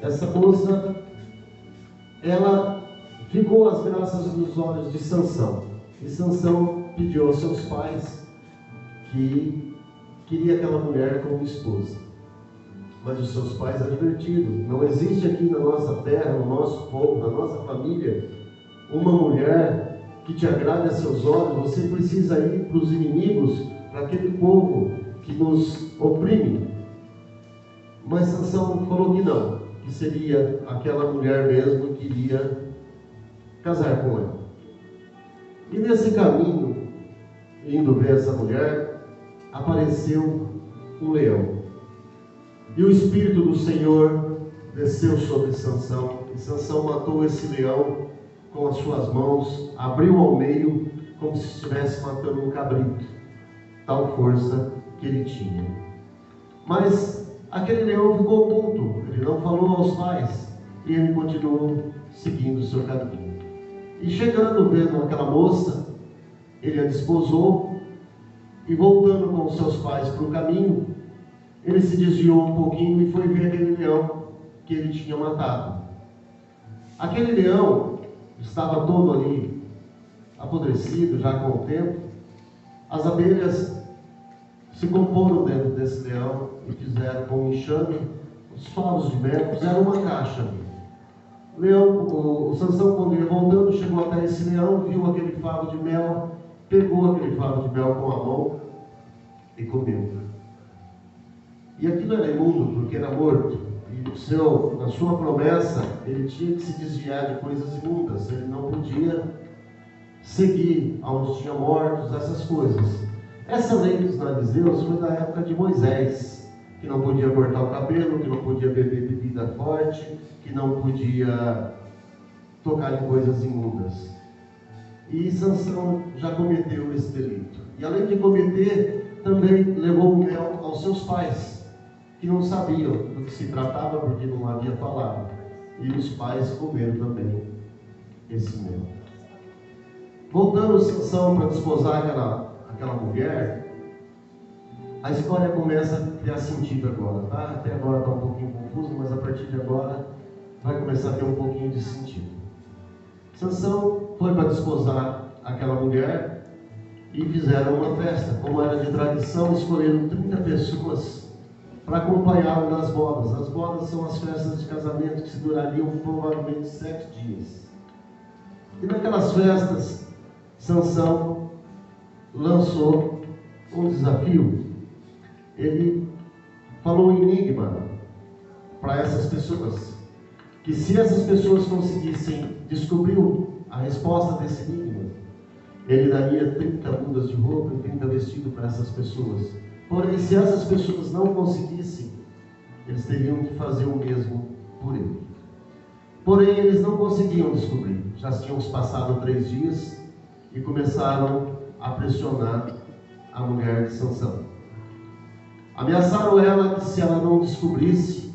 Essa moça, ela ficou às graças dos olhos de Sansão. E Sansão pediu aos seus pais que queria aquela mulher como esposa. Mas os seus pais advertiram: não existe aqui na nossa terra, no nosso povo, na nossa família, uma mulher que te agrade a seus olhos. Você precisa ir para os inimigos, para aquele povo que nos oprime. Mas Sansão falou que não, que seria aquela mulher mesmo que iria casar com ela. E nesse caminho, indo ver essa mulher, apareceu um leão. E o Espírito do Senhor desceu sobre Sansão, e Sansão matou esse leão com as suas mãos, abriu ao meio, como se estivesse matando um cabrito, tal força que ele tinha. Mas aquele leão ficou oculto, ele não falou aos pais, e ele continuou seguindo o seu caminho. E chegando, vendo aquela moça, ele a desposou, e voltando com os seus pais para o caminho, ele se desviou um pouquinho e foi ver aquele leão que ele tinha matado. Aquele leão estava todo ali apodrecido, já com o tempo. As abelhas se comporam dentro desse leão e fizeram com um enxame os favos de mel, fizeram uma caixa. O Sansão, quando ia voltando, chegou até esse leão, viu aquele favo de mel, pegou aquele favo de mel com a mão e comeu. E aquilo era imundo, porque era morto. E na sua promessa, ele tinha que se desviar de coisas imundas. Ele não podia seguir aonde tinha mortos, essas coisas. Essa lei dos nazireus foi da época de Moisés, que não podia cortar o cabelo, que não podia beber bebida forte, que não podia tocar em coisas imundas. E Sansão já cometeu esse delito. E além de cometer, também levou o mel aos seus pais, que não sabiam do que se tratava, porque não havia falado. E os pais comeram também esse mel. Voltando Sansão para desposar aquela mulher, a história começa a ter sentido agora, tá? Até agora está um pouquinho confuso, mas a partir de agora vai começar a ter um pouquinho de sentido. Sansão foi para desposar aquela mulher e fizeram uma festa. Como era de tradição, escolheram 30 pessoas para acompanhá-lo nas bodas. As bodas são as festas de casamento que se durariam provavelmente 7 dias. E naquelas festas, Sansão lançou um desafio. Ele falou um enigma para essas pessoas, que se essas pessoas conseguissem descobrir a resposta desse enigma, ele daria 30 mudas de roupa e 30 vestidos para essas pessoas. Porém, se essas pessoas não conseguissem, eles teriam que fazer o mesmo por ele. Porém, eles não conseguiam descobrir. Já tinham passado 3 dias e começaram a pressionar a mulher de Sansão. Ameaçaram ela que se ela não descobrisse,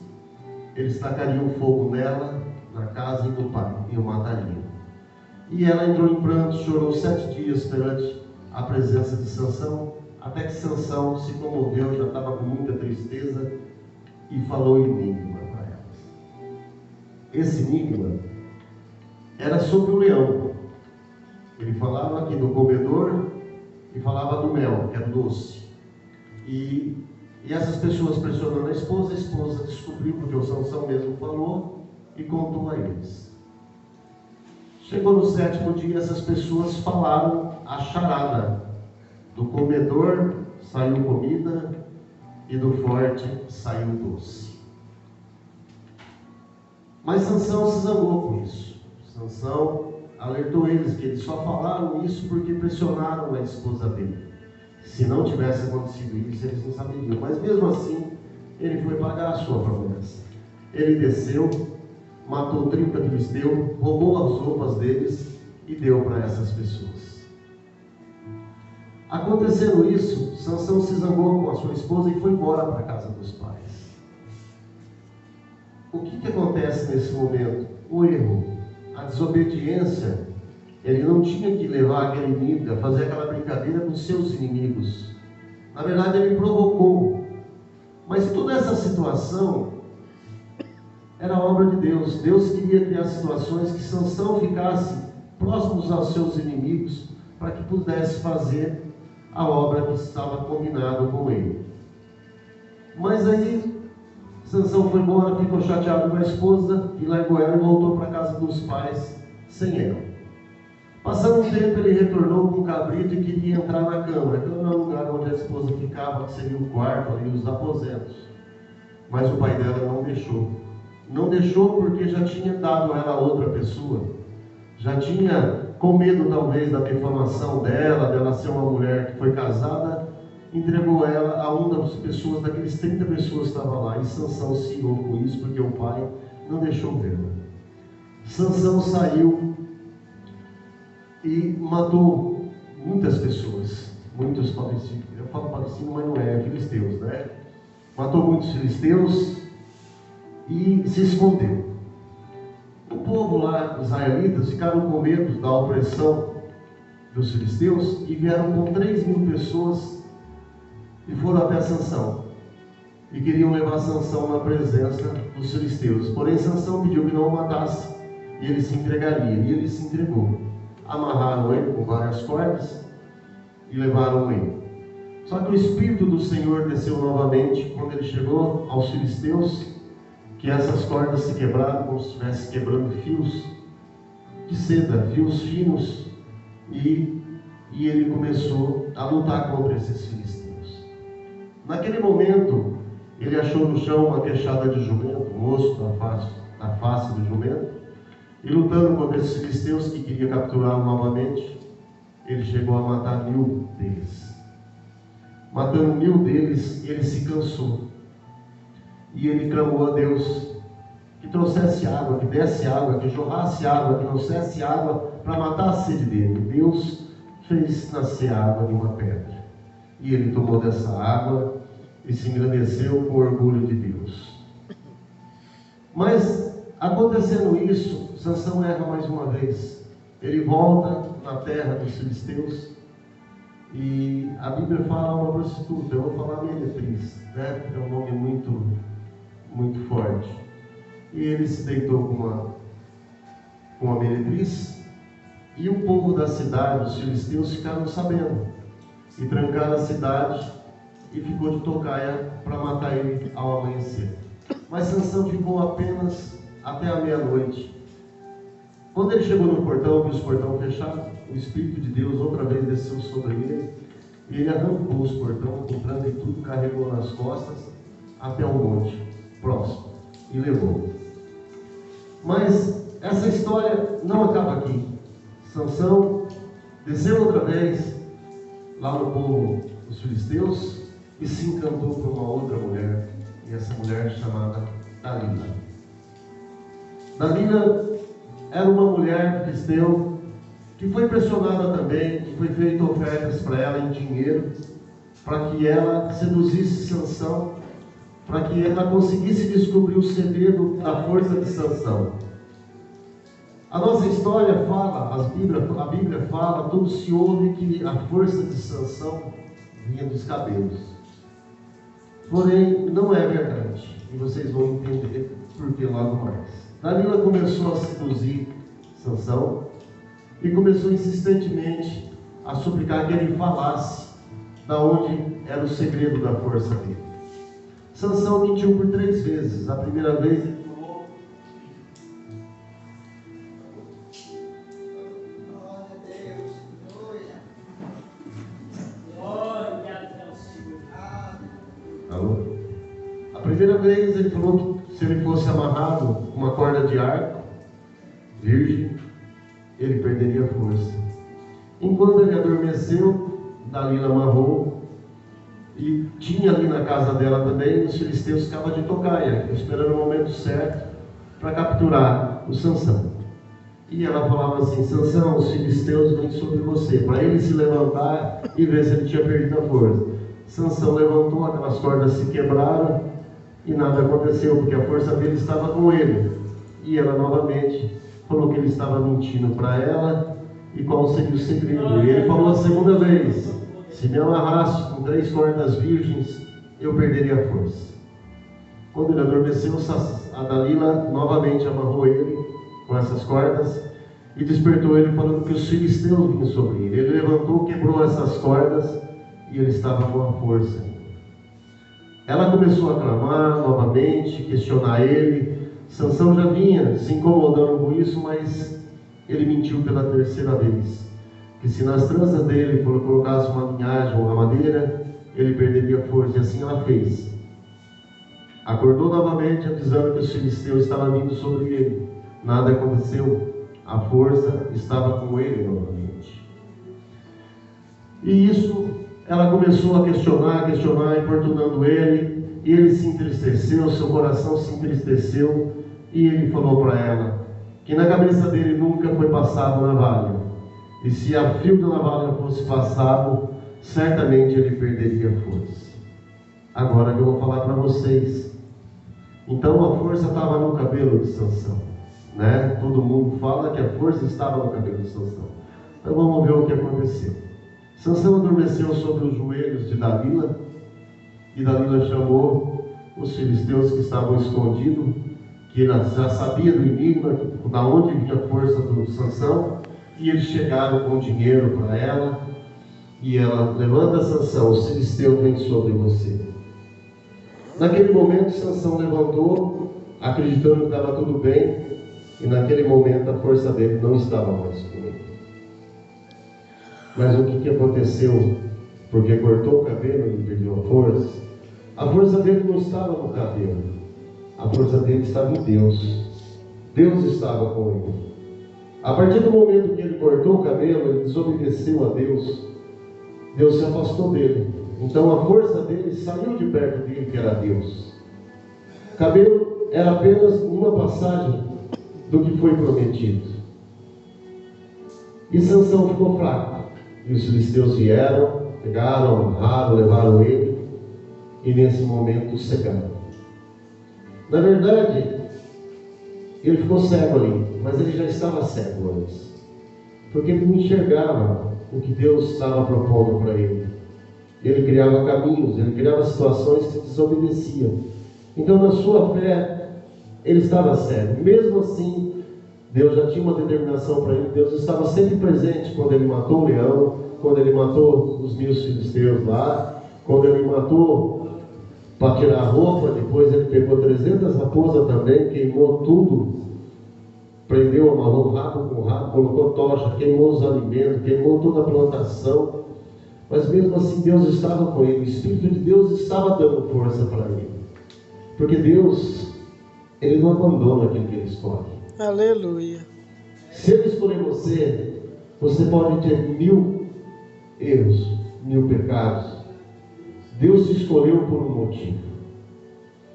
eles tacariam fogo nela, na casa e no pai, e o matariam. E ela entrou em pranto, chorou 7 dias perante a presença de Sansão, até que Sansão se comoveu, já estava com muita tristeza, e falou o enigma para elas. Esse enigma era sobre o leão. Ele falava aqui do comedor e falava do mel, que é doce. E essas pessoas pressionando a esposa descobriu, porque o Sansão mesmo falou, e contou a eles. Chegou no 7º dia, essas pessoas falaram a charada. Do comedor saiu comida e do forte saiu doce. Mas Sansão se zangou com isso. Sansão alertou eles que eles só falaram isso porque pressionaram a esposa dele. Se não tivesse acontecido isso, eles não saberiam. Mas mesmo assim, ele foi pagar a sua promessa. Ele desceu, matou 30 filisteus, roubou as roupas deles e deu para essas pessoas. Acontecendo isso, Sansão se zangou com a sua esposa e foi embora para a casa dos pais. O que acontece nesse momento? O erro, a desobediência. Ele não tinha que levar aquele inimigo a fazer aquela brincadeira com seus inimigos. Na verdade, ele provocou. Mas toda essa situação era a obra de Deus. Deus queria criar situações que Sansão ficasse próximos aos seus inimigos, para que pudesse fazer a obra que estava combinada com ele. Mas aí Sansão foi embora, ficou chateado com a esposa e largou ela e voltou para a casa dos pais sem ela. Passando um tempo, ele retornou com um cabrito e queria entrar na câmara. Então era o lugar onde a esposa ficava, que seria o quarto ali, os aposentos. Mas o pai dela não deixou. Não deixou porque já tinha dado ela a outra pessoa. Já tinha, com medo talvez da difamação dela ser uma mulher que foi casada, entregou ela a uma das pessoas, daqueles 30 pessoas que estavam lá. E Sansão se irou com isso, porque o pai não deixou vê-la. Sansão saiu e matou muitas pessoas, muitos palestinos. Eu falo palestino, mas não é filisteus, né? Matou muitos filisteus e se escondeu. O povo lá, os israelitas, ficaram com medo da opressão dos filisteus e vieram com 3.000 pessoas e foram até Sansão e queriam levar Sansão na presença dos filisteus. Porém, Sansão pediu que não o matasse e ele se entregaria, e ele se entregou. Amarraram ele com várias cordas e levaram ele. Só que o Espírito do Senhor desceu novamente quando ele chegou aos filisteus, que essas cordas se quebraram como se estivesse quebrando fios de seda, fios finos, e ele começou a lutar contra esses filisteus. Naquele momento, ele achou no chão uma queixada de jumento, um osso da face do jumento, e lutando contra esses filisteus que queriam capturá-lo novamente, ele chegou a matar 1.000 deles. Matando 1.000 deles, ele se cansou. E ele clamou a Deus que trouxesse água, que desse água, que jorrasse água, que trouxesse água para matar a sede dele. Deus fez nascer água de uma pedra. E ele tomou dessa água e se engrandeceu com o orgulho de Deus. Mas, acontecendo isso, Sansão erra mais uma vez. Ele volta na terra dos filisteus e a Bíblia fala uma prostituta. Eu vou falar meretriz, né? É um nome muito forte. E ele se deitou com uma meretriz, e o povo da cidade, os filisteus, ficaram sabendo e trancaram a cidade e ficou de tocaia para matar ele ao amanhecer. Mas Sansão ficou apenas até a meia-noite. Quando ele chegou no portão, viu os portões fechados, o Espírito de Deus outra vez desceu sobre ele, e ele arrancou os portões, entrando e tudo, carregou nas costas até um monte próximo e levou. Mas essa história não acaba aqui. Sansão desceu outra vez lá no povo dos filisteus e se encantou por uma outra mulher, e essa mulher chamada Dalila. Dalila era uma mulher filisteu que foi pressionada também, que foi feita ofertas para ela em dinheiro, para que ela seduzisse Sansão, para que ela conseguisse descobrir o segredo da força de Sansão. A nossa história fala, a Bíblia fala, tudo se ouve que a força de Sansão vinha dos cabelos. Porém, não é verdade, e vocês vão entender por que logo mais. Dalila começou a seduzir Sansão e começou insistentemente a suplicar que ele falasse da onde era o segredo da força dele. Sansão mentiu por 3 vezes. A primeira vez ele falou: glória a Deus, glória a Deus. Alô? A primeira vez ele falou que se ele fosse amarrado com uma corda de arco, virgem, ele perderia a força. Enquanto ele adormeceu, Dalila amarrou, e tinha ali na casa dela também, os filisteus ficavam de tocaia, esperando o momento certo para capturar o Sansão. E ela falava assim: Sansão, os filisteus vêm sobre você, para ele se levantar e ver se ele tinha perdido a força. Sansão levantou, aquelas cordas se quebraram e nada aconteceu, porque a força dele estava com ele. E ela novamente falou que ele estava mentindo para ela e qual seria o segredo. E ele falou a segunda vez: se me amarrasse com 3 cordas virgens, eu perderia a força. Quando ele adormeceu, a Dalila novamente amarrou ele com essas cordas e despertou ele falando que os filisteus vinham sobre ele. Ele levantou, quebrou essas cordas e ele estava com a força. Ela começou a clamar novamente, questionar ele. Sansão já vinha se incomodando com isso, mas ele mentiu pela terceira vez, que se nas tranças dele colocasse uma linhagem ou uma madeira, ele perderia a força, e assim ela fez. Acordou novamente, avisando que os filisteus estavam vindo sobre ele. Nada aconteceu, a força estava com ele novamente. E isso, ela começou a questionar, importunando ele, e ele se entristeceu, seu coração se entristeceu, e ele falou para ela que na cabeça dele nunca foi passado navalha, e se a fio da navalha fosse passado, certamente ele perderia a força. Agora eu vou falar para vocês. Então a força estava no cabelo de Sansão, né? Todo mundo fala que a força estava no cabelo de Sansão. Então vamos ver o que aconteceu. Sansão adormeceu sobre os joelhos de Dalila, e Dalila chamou os filisteus que estavam escondidos, que ela já sabia do enigma, da onde vinha a força do Sansão, e eles chegaram com dinheiro para ela, e ela: levanta, Sansão, os filisteus vêm sobre você. Naquele momento, Sansão levantou, acreditando que estava tudo bem, e naquele momento a força dele não estava mais com ele. Mas o que aconteceu? Porque cortou o cabelo e perdeu a força. A força dele não estava no cabelo, a força dele estava em Deus. Deus estava com ele. A partir do momento que ele cortou o cabelo, ele desobedeceu a Deus, Deus se afastou dele. Então a força dele saiu de perto dele, que era Deus. O cabelo era apenas uma passagem do que foi prometido. E Sansão ficou fraco. E os filisteus vieram, pegaram, amarraram, levaram ele, e nesse momento cegaram. Na verdade, ele ficou cego ali, mas ele já estava cego antes, porque ele não enxergava o que Deus estava propondo para ele. Ele criava caminhos, ele criava situações que desobedeciam. Então, na sua fé, ele estava cego. Mesmo assim, Deus já tinha uma determinação para ele. Deus estava sempre presente quando ele matou o leão, quando ele matou os 1000 filisteus lá, quando ele matou para tirar a roupa. Depois ele pegou 300 raposas também, queimou tudo, prendeu, amarrou rabo com rabo, colocou tocha, queimou os alimentos, queimou toda a plantação. Mas mesmo assim Deus estava com ele, o Espírito de Deus estava dando força para ele, porque Deus, ele não abandona aquilo que ele escolhe. Aleluia. Se ele escolher você, você pode ter 1000 erros, 1000 pecados. Deus te escolheu por um motivo.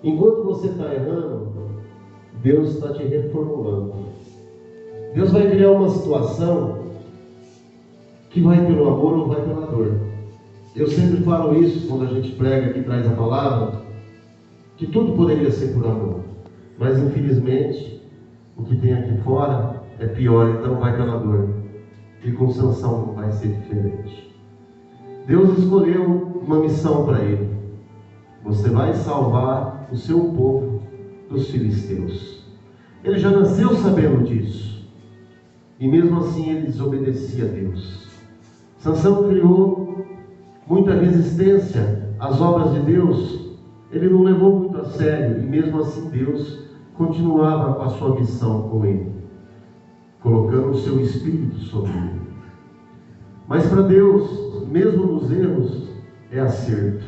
Enquanto você está errando, Deus está te reformulando. Deus vai criar uma situação que vai pelo amor ou vai pela dor. Eu sempre falo isso quando a gente prega aqui, traz a palavra, que tudo poderia ser por amor, mas infelizmente o que tem aqui fora é pior, então vai pela dor. E com Sansão não vai ser diferente. Deus escolheu uma missão para ele: você vai salvar o seu povo dos filisteus. Ele já nasceu sabendo disso, e mesmo assim ele desobedecia a Deus. Sansão criou muita resistência às obras de Deus. Ele não levou muito a sério, e mesmo assim Deus continuava com a sua missão com ele, colocando o seu Espírito sobre ele. Mas para Deus, mesmo nos erros, é acerto.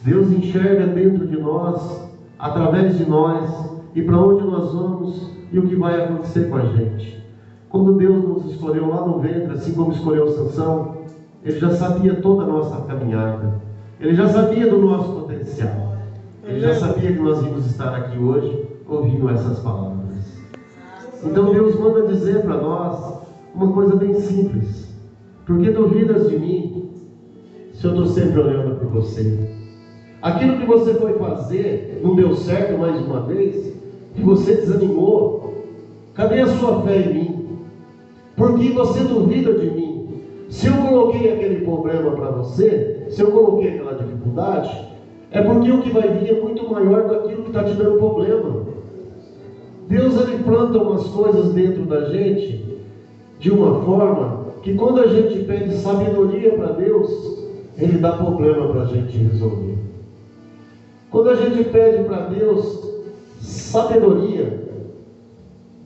Deus enxerga dentro de nós, através de nós, e para onde nós vamos e o que vai acontecer com a gente. Quando Deus nos escolheu lá no ventre, assim como escolheu Sansão, Ele já sabia toda a nossa caminhada. Ele já sabia do nosso potencial. Ele já sabia que nós íamos estar aqui hoje ouvindo essas palavras. Então Deus manda dizer para nós uma coisa bem simples: por que duvidas de mim, se eu estou sempre olhando por você? Aquilo que você foi fazer não deu certo mais uma vez, que você desanimou. Cadê a sua fé em mim? Por que você duvida de mim? Se eu coloquei aquele problema para você, se eu coloquei aquela dificuldade, é porque o que vai vir é muito maior daquilo que está te dando problema. Deus, ele planta umas coisas dentro da gente de uma forma que quando a gente pede sabedoria para Deus, ele dá problema para a gente resolver. Quando a gente pede para Deus sabedoria,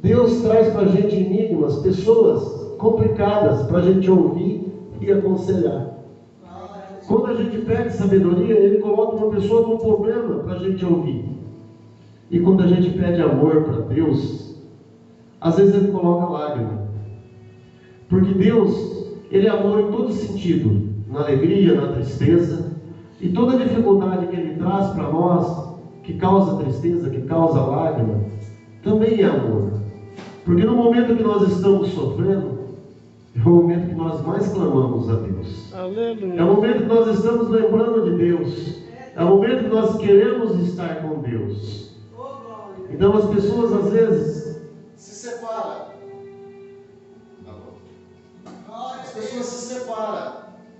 Deus traz para a gente enigmas, pessoas complicadas para a gente ouvir e aconselhar. Quando a gente pede sabedoria, ele coloca uma pessoa com problema para a gente ouvir. E quando a gente pede amor para Deus, às vezes ele coloca lágrima. Porque Deus, ele é amor em todo sentido, na alegria, na tristeza, e toda dificuldade que ele traz para nós, que causa tristeza, que causa lágrima, também é amor. Porque no momento que nós estamos sofrendo, é o momento que nós mais clamamos a Deus. Aleluia. É o momento que nós estamos lembrando de Deus. É o momento que nós queremos estar com Deus. Então as pessoas às vezes se separam. As pessoas se separam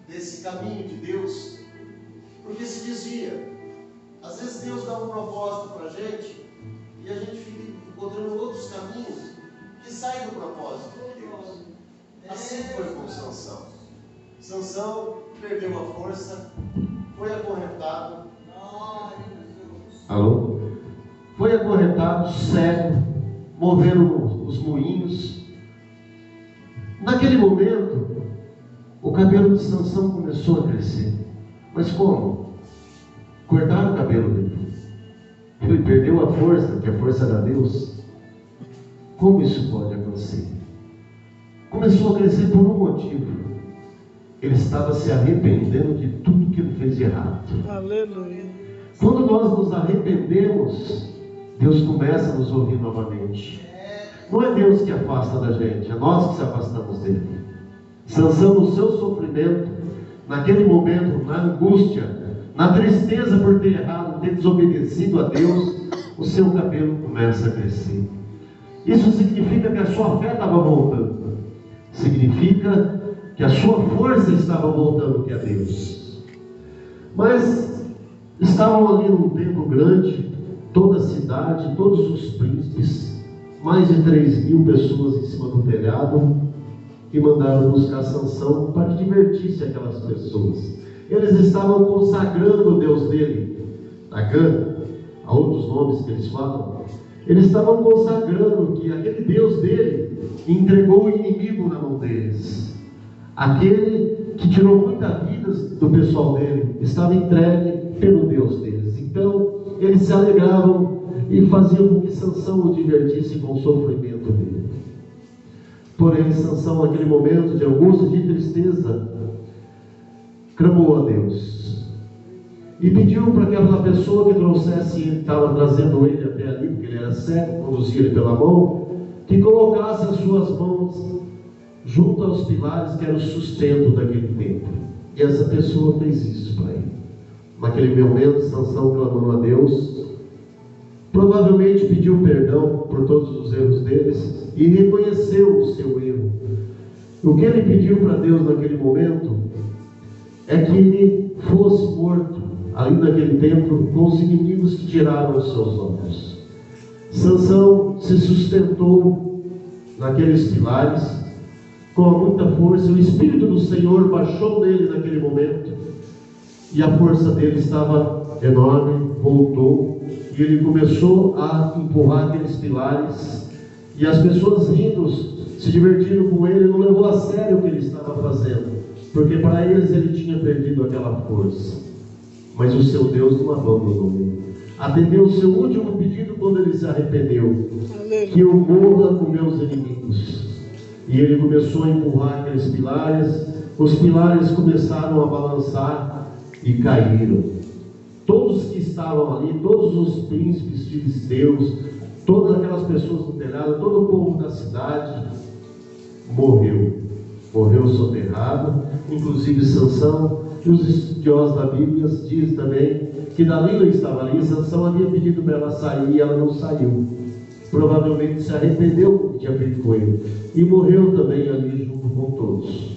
desse caminho de Deus porque se desvia. Às vezes Deus dá um propósito para a gente e a gente fica encontrando outros caminhos que saem do propósito de Deus. Assim foi com Sansão. Sansão perdeu a força, foi acorrentado. Alô? Foi acorrentado, cego, moveram os moinhos. Naquele momento, o cabelo de Sansão começou a crescer. Mas como? Cortaram o cabelo dele. Ele perdeu a força, que a força era Deus. Como isso pode acontecer? Começou a crescer por um motivo. Ele estava se arrependendo de tudo que ele fez de errado. Aleluia. Quando nós nos arrependemos, Deus começa a nos ouvir novamente. Não é Deus que afasta da gente, é nós que se afastamos dele. Sansão, no seu sofrimento, naquele momento, na angústia, na tristeza por ter errado, ter desobedecido a Deus, o seu cabelo começa a crescer. Isso significa que a sua fé estava voltando. Significa que a sua força estava voltando que a Deus. Mas estavam ali num templo grande, toda a cidade, todos os príncipes, mais de 3.000 pessoas em cima do telhado, e mandaram buscar Sansão para que divertisse aquelas pessoas. Eles estavam consagrando o Deus dele, Agã, há outros nomes que eles falam. Eles estavam consagrando que aquele Deus dele entregou o inimigo na mão deles. Aquele que tirou muitas vidas do pessoal dele estava entregue pelo Deus deles. Então eles se alegravam e faziam com que Sansão o divertisse com o sofrimento dele. Porém, Sansão, naquele momento de angústia, de tristeza, clamou a Deus e pediu para aquela pessoa que trouxesse, estava trazendo ele até ali, porque ele era cego, conduzia ele pela mão, que colocasse as suas mãos junto aos pilares que era o sustento daquele templo. E essa pessoa fez isso para ele. Naquele momento, Sansão clamou a Deus, provavelmente pediu perdão por todos os erros deles e reconheceu o seu erro. O que ele pediu para Deus naquele momento é que ele fosse morto ali naquele templo com os inimigos que tiraram os seus olhos. Sansão se sustentou naqueles pilares com muita força. O Espírito do Senhor baixou nele naquele momento e a força dele estava enorme, voltou e ele começou a empurrar aqueles pilares e as pessoas rindo, se divertindo com ele, não levou a sério o que ele estava fazendo, porque para eles ele tinha perdido aquela força. Mas o seu Deus não abandonou ele. Atendeu o seu último pedido quando ele se arrependeu: que eu morra com meus inimigos. E ele começou a empurrar aqueles pilares. Os pilares começaram a balançar e caíram. Todos que estavam ali, todos os príncipes filisteus, todas aquelas pessoas no telhado, todo o povo da cidade morreu soterrado, inclusive Sansão. E os estudiosos da Bíblia dizem também que Dalila estava ali. Sansão havia pedido para ela sair e ela não saiu. Provavelmente se arrependeu do que tinha feito com ele e morreu também ali junto com todos.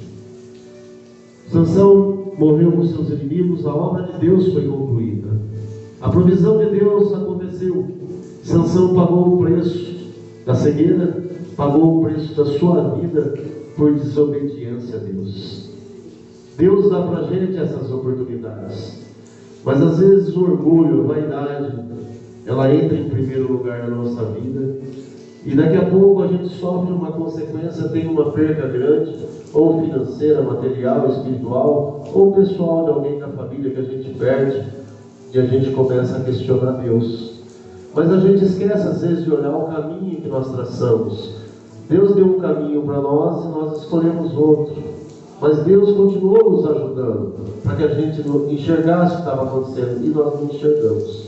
Sansão morreu com seus inimigos, a obra de Deus foi concluída. A provisão de Deus aconteceu. Sansão pagou o preço da cegueira, pagou o preço da sua vida por desobediência a Deus. Deus dá para a gente essas oportunidades, mas às vezes o orgulho, a vaidade, ela entra em primeiro lugar na nossa vida, e daqui a pouco a gente sofre uma consequência, tem uma perda grande, ou financeira, material, espiritual, ou pessoal de alguém da família que a gente perde, e a gente começa a questionar Deus. Mas a gente esquece às vezes de olhar o caminho que nós traçamos. Deus deu um caminho para nós e nós escolhemos outro. Mas Deus continuou nos ajudando para que a gente enxergasse o que estava acontecendo, e nós não enxergamos.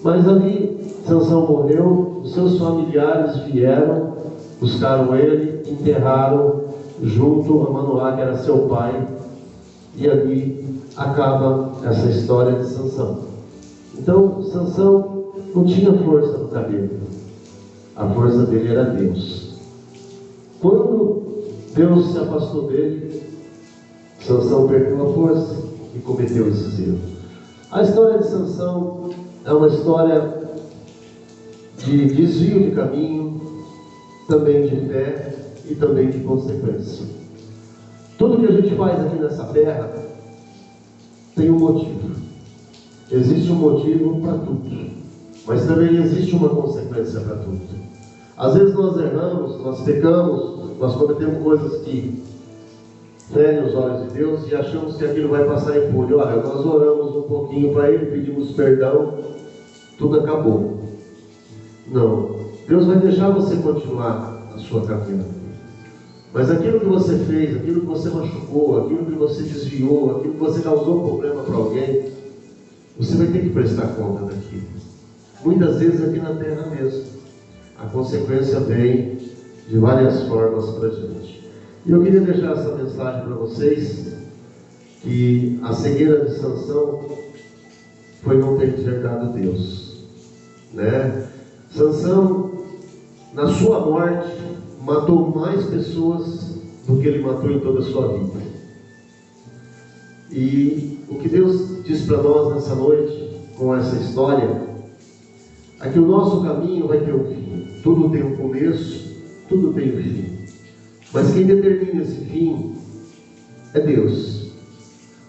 Mas ali, Sansão morreu, os seus familiares vieram, buscaram ele, enterraram junto a Manoá, que era seu pai, e ali acaba essa história de Sansão. Então, Sansão não tinha força no cabelo, a força dele era Deus. Quando Deus se afastou dele, Sansão perdeu a força e cometeu esse erro. A história de Sansão é uma história de desvio de caminho, também de fé e também de consequência. Tudo que a gente faz aqui nessa terra tem um motivo. Existe um motivo para tudo, mas também existe uma consequência para tudo. Às vezes nós erramos, nós pecamos, nós cometemos coisas que ferem os olhos de Deus e achamos que aquilo vai passar impune. Olha, nós oramos um pouquinho para Ele, pedimos perdão, tudo acabou. Não, Deus vai deixar você continuar a sua caminhada. Mas aquilo que você fez, aquilo que você machucou, aquilo que você desviou, aquilo que você causou problema para alguém, você vai ter que prestar conta daquilo. Muitas vezes aqui na terra mesmo. A consequência vem de várias formas para a gente. E eu queria deixar essa mensagem para vocês, que a cegueira de Sansão foi não ter enxergado Deus, né? Sansão, na sua morte, matou mais pessoas do que ele matou em toda a sua vida. E o que Deus diz para nós nessa noite, com essa história, é que o nosso caminho vai ter um fim. Tudo tem um começo, tudo tem um fim. Mas quem determina esse fim é Deus.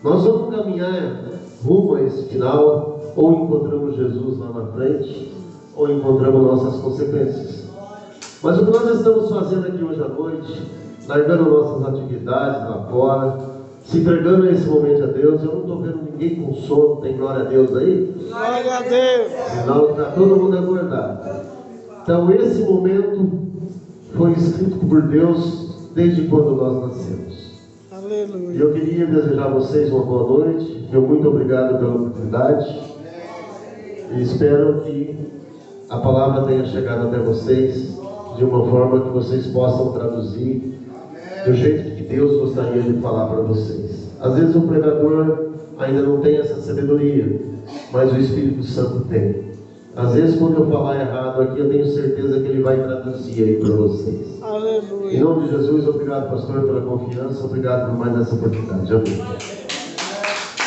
Nós vamos caminhar rumo a esse final, ou encontramos Jesus lá na frente, ou encontramos nossas consequências. Mas o que nós estamos fazendo aqui hoje à noite, largando nossas atividades lá fora, se entregando nesse momento a Deus, eu não estou vendo ninguém com sono, tem glória a Deus aí? Glória a Deus! Senão está todo mundo acordado. Então esse momento foi escrito por Deus desde quando nós nascemos. Aleluia! E eu queria desejar a vocês uma boa noite, meu muito obrigado pela oportunidade, e espero que a palavra tenha chegado até vocês de uma forma que vocês possam traduzir do jeito que Deus gostaria de falar para vocês. Às vezes o pregador ainda não tem essa sabedoria, mas o Espírito Santo tem. Às vezes quando eu falar errado aqui, eu tenho certeza que Ele vai traduzir aí para vocês. Aleluia! Em nome de Jesus, obrigado, pastor, pela confiança, obrigado por mais essa oportunidade. Amém.